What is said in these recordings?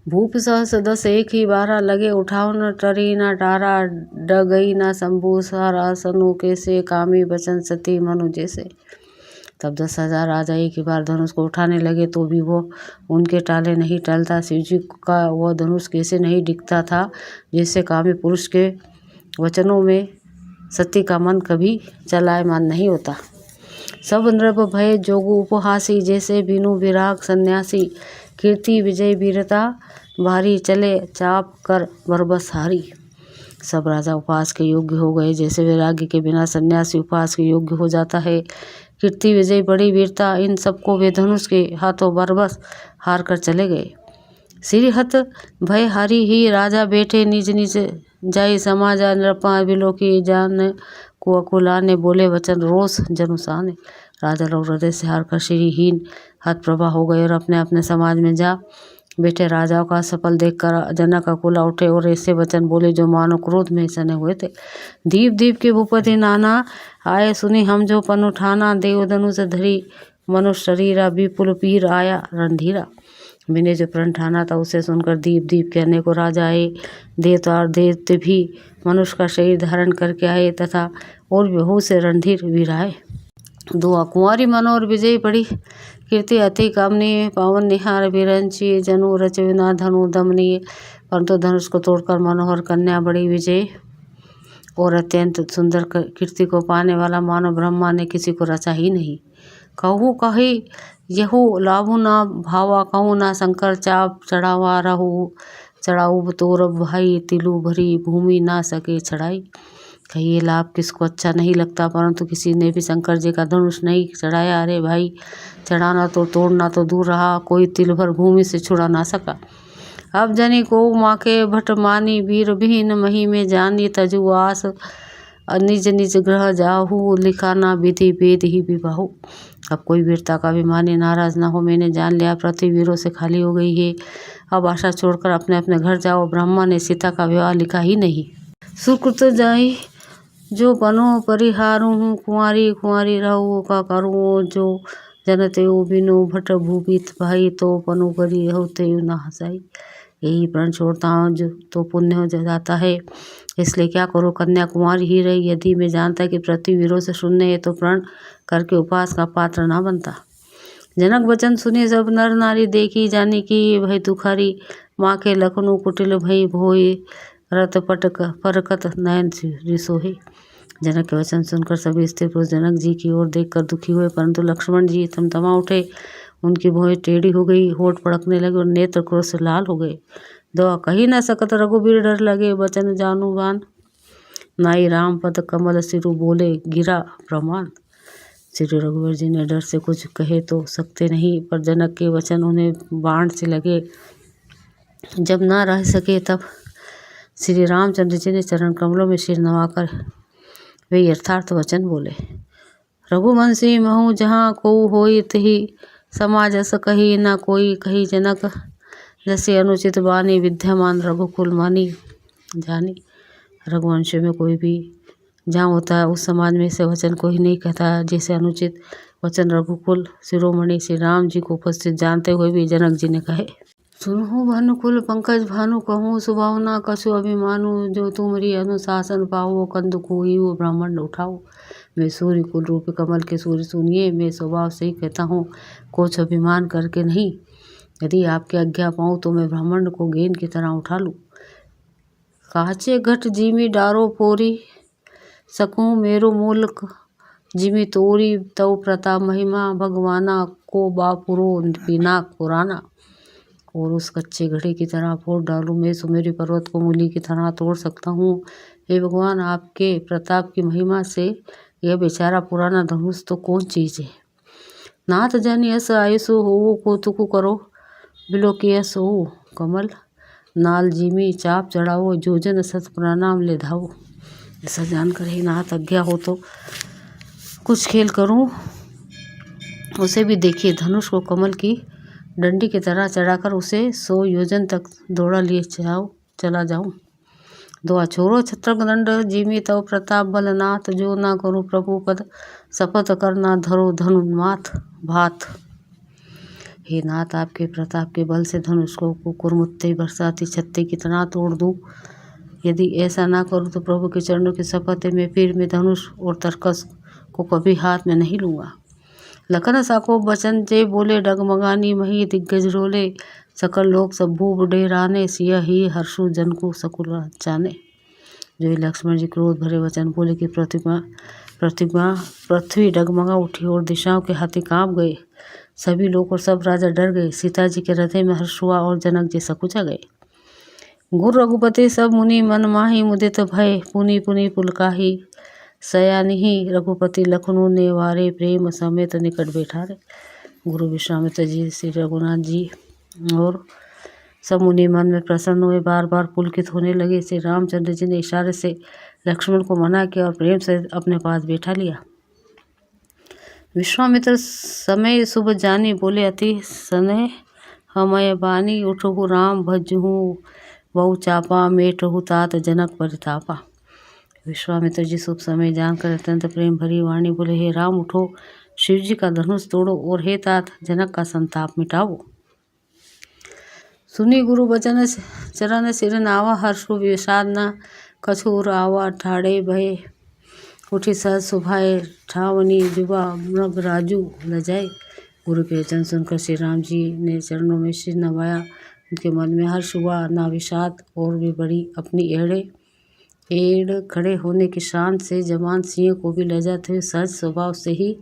भूप सहस दस एक ही बारह, लगे उठाओ न टरी न टारा, डगई न शंभु सारा, सनु कैसे कामी बचन सती मनु जैसे। तब 10,000 राजा एक ही बार धनुष को उठाने लगे तो भी वो उनके टाले नहीं टलता। शिव जी का वह धनुष कैसे नहीं दिखता था, जैसे कामी पुरुष के वचनों में सती का मन कभी चलायमान नहीं होता। सब नृप भय जोगु उपहासी, जैसे बिनु विराग सन्यासी, कीर्ति विजय वीरता भारी, चले चाप कर बरबस हारी। सब राजा उपहास के योग्य हो गए, जैसे वैराग्य के बिना सन्यासी उपहास के योग्य हो जाता है। कीर्ति विजय बड़ी वीरता, इन सबको वे धनुष के हाथों बरबस हार कर चले गए। श्री हत भय हारी ही राजा बैठे निज निज जाई, समाजा नृपा बिलोकी जान को अकुलाने, बोले वचन रोष जनुसाने। राजा लोग हृदय से हार कर श्रीहीन हतप्रभा हो गए और अपने अपने समाज में जा बैठे। राजाओं का सफल देखकर जनक अकुला उठे और ऐसे वचन बोले जो मानो क्रोध में सने हुए थे। दीप दीप के भूपति नाना, आए सुनी हम जो पन उठाना, देव धनुष धरी मनुष्य शरीरा, विपुल पीर आया रणधीरा। मैंने जो प्रण ठाना था उसे सुनकर दीप दीप के अनेकों राजा आए। देवता और देवते भी मनुष्य का शरीर धारण करके आए तथा और बहुत से रणधीर वीर आए। दुआ कुंवारी मनोहर विजयी बड़ी कीर्ति, अति कामनीय पावन निहार विरंची, जनु रच विना धनु दमनीय। परंतु धनुष को तोड़कर मनोहर कन्या बड़ी विजय और अत्यंत सुंदर कीर्ति को पाने वाला मानव ब्रह्मा ने किसी को रचा ही नहीं। कहूँ कही यहू लाभु ना भावा, कहूँ ना शंकर चाप चढ़ावा रहू, चढ़ाऊ तोरब भाई तिलु भरी, भूमि ना सके चढ़ाई। कहिए लाभ किसको अच्छा नहीं लगता, परंतु किसी ने भी शंकर जी का धनुष नहीं चढ़ाया। अरे भाई, चढ़ाना तो तोड़ना तो दूर रहा, कोई तिल भर भूमि से छुड़ा ना सका। अब जनी को माँ के भट मानी, वीर विहीन मही में जानी, तजु आस निज निज ग्रह जाहू, लिखा ना विधि वेद ही विबाहु। अब कोई वीरता का अभिमानी नाराज ना हो, मैंने जान लिया पृथ्वी वीरों से खाली हो गई है। अब आशा छोड़कर अपने अपने घर जाओ। ब्रह्मा ने सीता का विवाह लिखा ही नहीं। सुकृत जाई जो बनो परिहारू हूँ, कुंवारी कुंवारी रहू का करूँ, जो जनते बिनु भट भूपित भाई, तो पनु करी होते ना हंसाई। यही प्रण छोड़ता हूँ जो तो पुण्य हो जाता है, इसलिए क्या करो, कन्या कुंवारी ही रही। यदि मैं जानता कि पृथ्वी वीरों से शून्य है तो प्रण करके उपवास का पात्र ना बनता। जनक वचन सुने सब नर नारी, देखी जानी की भय दुखारी, माँ के लखनऊ कुटिल भई भोई, रत पटक परकत नयन रिसोहे। जनक के वचन सुनकर सभी स्त्री पुरुष जनक जी की ओर देखकर दुखी हुए, परंतु लक्ष्मण जी थमथमा उठे। उनकी भौहें टेढ़ी हो गई, होठ फड़कने लगे और नेत्र क्रोध से लाल हो गए। दवा कही न सकत रघुबीर डर लगे, वचन जानुबान नाई राम पद कमल सिरु, बोले गिरा प्रमाण। श्री रघुवीर जी ने डर से कुछ कहे तो सकते नहीं, पर जनक के वचन उन्हें बाण से लगे। जब ना रह सके तब श्री रामचंद्र जी ने चरण कमलों में सिर नवाकर वे यथार्थ वचन बोले। रघुवंशी महु जहाँ को होई तही, समाज अस कही ना कोई, कही जनक जैसे अनुचित वाणी, विद्यमान रघुकुल मानी जानी। रघुवंश में कोई भी जहाँ होता है उस समाज में से वचन कोई नहीं कहता, जैसे अनुचित वचन रघुकुल शिरोमणि श्री राम जी को उपस्थित जानते हुए भी जनक जी ने कहे। सुनहु भानुकुल पंकज भानु, कहूँ सुभावना कछु अभिमानु, जो तुमरी अनुशासन पाओ, कंद कोई वो ब्राह्मण उठाओ। मैं सूर्य कुल रूप कमल के सूर्य सुनिए, मैं स्वभाव से ही कहता हूँ, कुछ अभिमान करके नहीं। यदि आपकी आज्ञा पाऊँ तो मैं ब्राह्मण को गेंद की तरह उठा लूँ। काचे घट जिमी डारो पोरी, सकूँ मेरो मूलक जिमी तोरी, तव प्रताप महिमा भगवाना, को बापुरो पिनाक पुराना। और उस कच्चे घड़े की तरह फोड़ डालूं मैं, सुमेरु पर्वत को मूली की तरह तोड़ सकता हूँ। हे भगवान, आपके प्रताप की महिमा से यह बेचारा पुराना धनुष तो कौन चीज़ है। नाथ जानी अस आयुसु हो, को तुकु करो बिलोकियस हो, कमल नाल जिमी चाप चढ़ाओ, जोजन सत प्रणाम ले धाओ। ऐसा जानकर ही नाथ आज्ञा हो तो कुछ खेल करूं। उसे भी देखिए, धनुष को कमल की डंडी की तरह चढ़ाकर उसे 100 योजन तक दौड़ा लिए चला जाऊं। दुआ छोड़ो छत्रक दंड जिमी तव प्रताप बलनाथ, जो ना करूं प्रभु पद शपथ करना धरो धनुन्माथ भात। हे नाथ, आपके प्रताप के बल से धनुष को कुकुरमुत्ते बरसाती छत्ते कितना तोड़ दूँ। यदि ऐसा ना करूँ तो प्रभु के चरणों की शपथ है, मैं धनुष और तरकस को कभी हाथ में नहीं लूँगा। लखन साको बचन जे बोले, डगमगानी मही दिग्गज रोले। सकल लोग सब भूप डेराने, सिया ही हर्षु जन को सकुल जाने। जो लक्ष्मण जी क्रोध भरे वचन बोले कि पृथ्वी डगमगा उठी और दिशाओं के हाथी कांप गए। सभी लोग और सब राजा डर गए। सीता जी के हृदय में हर्ष हुआ और जनक जी सकुचा गए। गुरु रघुपति सब मुनि मन माही, मुदित भय पुनि पुनि पुलकाही। सयानिहि रघुपति लखनऊ ने वारे, प्रेम समेत निकट बैठारे। गुरु विश्वामित्र जी, श्री रघुनाथ जी और सब मुनि मन में प्रसन्न हुए, बार बार पुलकित होने लगे। श्री रामचंद्र जी ने इशारे से लक्ष्मण को मना किया और प्रेम से अपने पास बैठा लिया। विश्वामित्र समय शुभ जानी, बोले अति सने हमय बानी। उठहु राम भजहु बहु चापा, मेटहु तात जनक परितापा। विश्वामित्र जी शुभ समय जानकर अत्यंत प्रेम भरी वाणी बोले, हे राम उठो, शिव जी का धनुष तोड़ो और हे तात जनक का संताप मिटाओ। सुनी गुरु बचन चरण सिर नावा, हर्षु विषाद न कछु रावा। ठाड़े भय उठी सहज सुभाए, ठावनी जुबा मृग राजू लजाए। गुरु के वचन सुनकर श्री राम जी ने चरणों में सिर नवाया। उनके मन में हर्ष हुआ, ना विषाद, और भी बड़ी अपनी एड़ खड़े होने की शान से जवान सिंह को भी लजाते हुए सहज स्वभाव से ही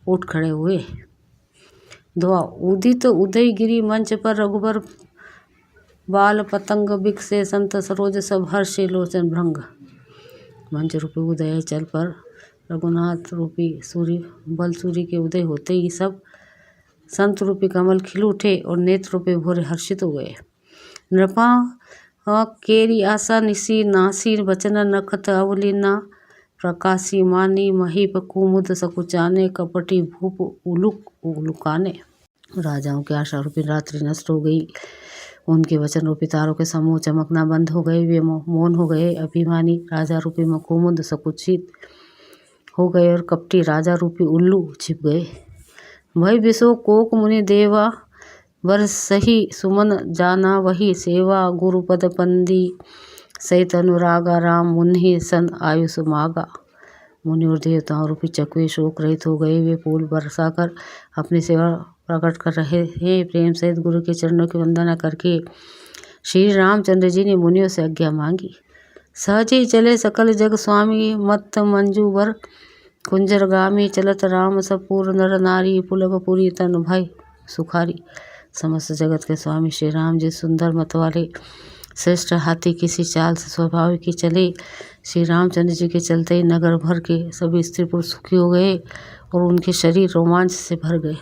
उठ खड़े हुए। दुआ उदित उदय गिरी मंच पर, रघुबर बाल पतंग बिकसे। संत सरोज सब हर्षे लोचन भृंग। मंच रूपी उदय चल पर रघुनाथ रूपी सूर्य के उदय होते ही सब संत रूपी कमल खिल उठे और नेत्र रूपी भोरे हर्षित हो गए। नृपा केरी आशा निसी, नासी बचन नखत अवलीना। प्रकाशी मानी महीप कुमुद सकुचाने, कपटी भूप उलुकाने। राजाओं की आशा रूपी रात्रि नष्ट हो गई। उनके वचन रूपी तारों के समूह चमकना बंद हो गए। वे मौन हो गए। अभिमानी राजा रूपी कुमुद सकुचित हो गए और कपटी राजा रूपी उल्लू छिप गए। भय विशो कोक मुनि देवा, वर सही सुमन जाना वही सेवा। गुरुपद पंदी सहित अनुरागा, राम मुनि सन आयुष मागा। मुनि और देवताओं रूपी चकवे शोक रहित हो गए। वे फूल बरसाकर अपनी सेवा प्रकट कर रहे हैं। प्रेम सहित गुरु के चरणों की वंदना करके श्री रामचंद्र जी ने मुनियों से आज्ञा मांगी। सहज ही चले सकल जग स्वामी, मत मंजूवर कुंजरगामी। चलत राम सपूर नर नारी, पुलकपुरी तन भय सुखारी। समस्त जगत के स्वामी श्री राम जी सुंदर मत वाले श्रेष्ठ हाथी किसी चाल से स्वाभाविक ही चले। श्री रामचंद्र जी के चलते ही नगर भर के सभी स्त्री पुरुष सुखी हो गए और उनके शरीर रोमांच से भर गए।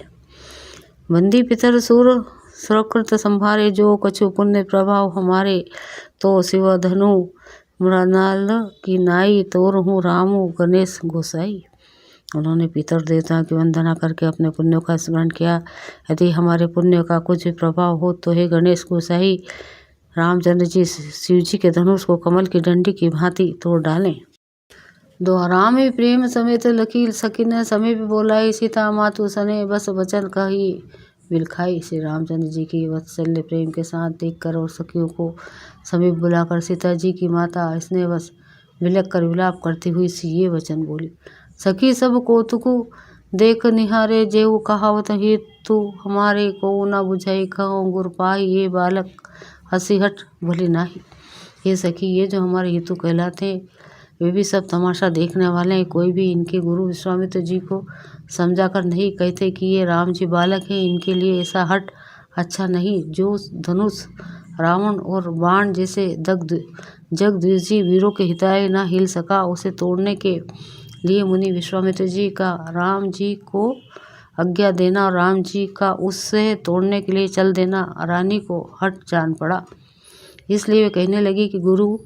बंदी पितर सुर सुरकृत संभारे, जो कछु पुण्य प्रभाव हमारे। तो शिव धनु मृणाल की नाई, तोर हूँ रामू गणेश गोसाई। उन्होंने पितर देवता की वंदना करके अपने पुण्यों का स्मरण किया। यदि हमारे पुण्य का कुछ भी प्रभाव हो तो हे गणेश गोसाई, रामचंद्र जी शिव जी के धनुष को कमल की डंडी की भांति तोड़ डालें। दोहराम ही प्रेम समेत लकील सकीन, समीप बोलाई सीता मातु सने। बस वचन कही बिलखाई। श्री रामचंद्र जी की वात्सल्य प्रेम के साथ देखकर और सखियों को समीप बुलाकर सीता जी की माता स्नेहवश विलक कर विलाप करती हुई सी ये वचन बोली। सखी सब कौतुकु देख निहारे, जेऊ कहावत हेतु हमारे। को न बुझाई कहो गुर पाई, ये बालक हसीहट भली नाही। ये सखी, ये जो हमारे हेतु कहलाते हैं वे भी सब तमाशा देखने वाले हैं। कोई भी इनके गुरु विश्वामित्र जी को समझाकर नहीं कहते कि ये राम जी बालक हैं। इनके लिए ऐसा हट अच्छा नहीं। जो धनुष रावण और बाण जैसे जगद्विजयी वीरों के हिताय न हिल सका, उसे तोड़ने के लिए मुनि विश्वामित्र जी का राम जी को आज्ञा देना और राम जी का उससे तोड़ने के लिए चल देना रानी को हट जान पड़ा। इसलिए वे कहने लगी कि गुरु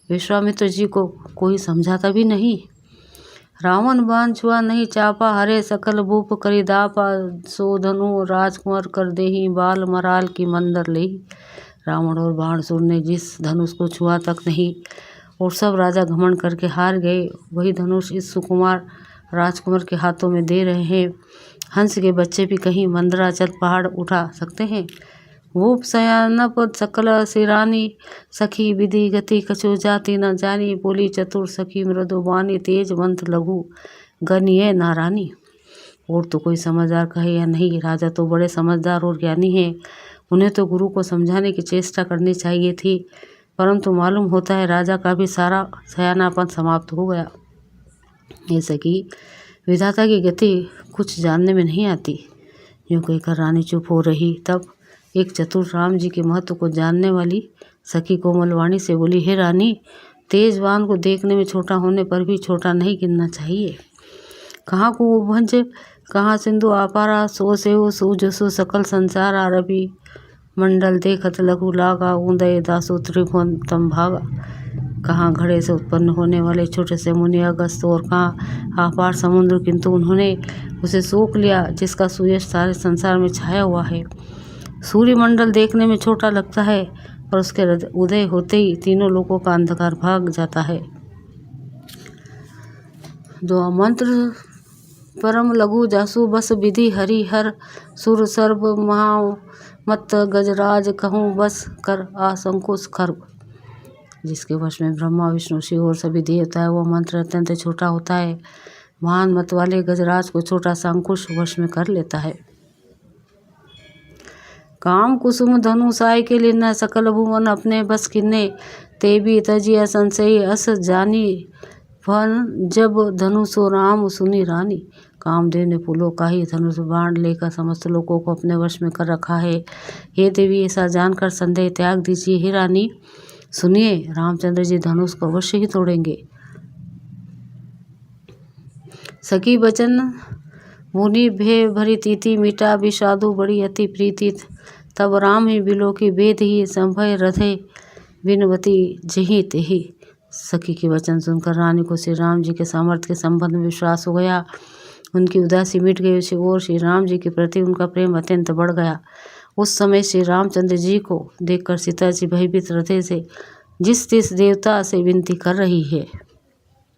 विश्वामित्र जी को कोई समझाता भी नहीं। रावण बाण छुआ नहीं चापा, हरे सकल भूप करी दापा। सो धनु राजकुंवर कर देही, बाल मराल की मंदर लेही। रावण और बाणसुर ने जिस धनुष को छुआ तक नहीं और सब राजा घमंड करके हार गए, वही धनुष इस सुकुमार राजकुमार के हाथों में दे रहे हैं। हंस के बच्चे भी कहीं मंदराचल पहाड़ उठा सकते हैं। वो सयानप सकल सिरानी, सखी विधि गति कछु जाति न जानी, बोली चतुर सखी मृदुबानी, तेज मंत्र लघु गणिये नारानी। और तो कोई समझदार कहे या नहीं, राजा तो बड़े समझदार और ज्ञानी हैं। उन्हें तो गुरु को समझाने की चेष्टा करनी चाहिए थी, परंतु मालूम होता है राजा का भी सारा सयानापन समाप्त हो गया। ऐसे कि विधाता की गति कुछ जानने में नहीं आती। यूँ कहकर रानी चुप हो रही। तब एक चतुर राम जी के महत्व को जानने वाली सखी कोमलवाणी से बोली, हे रानी, तेजवान को देखने में छोटा होने पर भी छोटा नहीं गिनना चाहिए। कहाँ को भंज कहाँ सिंधु आपारा, सो सेव सूजसु सकल संसार आरबी, मंडल देखत लघु लागा, उदय दासु त्रिभुवन तम भागा। कहाँ घड़े से उत्पन्न होने वाले छोटे से मुनि अगस्त, और कहाँ आपार समुद्र, किंतु उन्होंने उसे सोख लिया जिसका सुयश सारे संसार में छाया हुआ है। सूर्यमंडल देखने में छोटा लगता है, पर उसके उदय होते ही तीनों लोगों का अंधकार भाग जाता है। जो मंत्र परम लघु जासु, बस विधि हरि हर, सुर सर्व महा मत गजराज, कहूँ बस कर आसंकुश खर्व। जिसके वश में ब्रह्मा विष्णु शिव और सभी देवता है, वह मंत्र अत्यंत छोटा होता है। महान मत वाले गजराज को छोटा सा अंकुश वश में कर लेता है। काम कुसुम धनु साय के लिन्ना, सकल भुवन अपने बस किन्ने, ते भी तजिया संशय अस जानी, फन जब धनु सो राम सुनी रानी। कामदेव ने फूलों का ही धनुष बाण लेकर समस्त लोगों को अपने वश में कर रखा है। हे देवी, ऐसा जानकर संदेह त्याग दीजिए। हे रानी, सुनिए, रामचंद्र जी धनुष को अवश्य ही तोड़ेंगे। सखी बचन मुनि भे भरी तीति, मीठा विषादु बड़ी अति प्रीति, तब राम ही बिलो की वेद ही संभय रथे, विनवती जही तेही। सखी के वचन सुनकर रानी को श्री राम जी के सामर्थ्य के संबंध में विश्वास हो गया। उनकी उदासी मिट गई और श्री राम जी के प्रति उनका प्रेम अत्यंत बढ़ गया। उस समय श्री रामचंद्र जी को देखकर सीता जी भयभीत हृदय से जिस देवता से विनती कर रही है,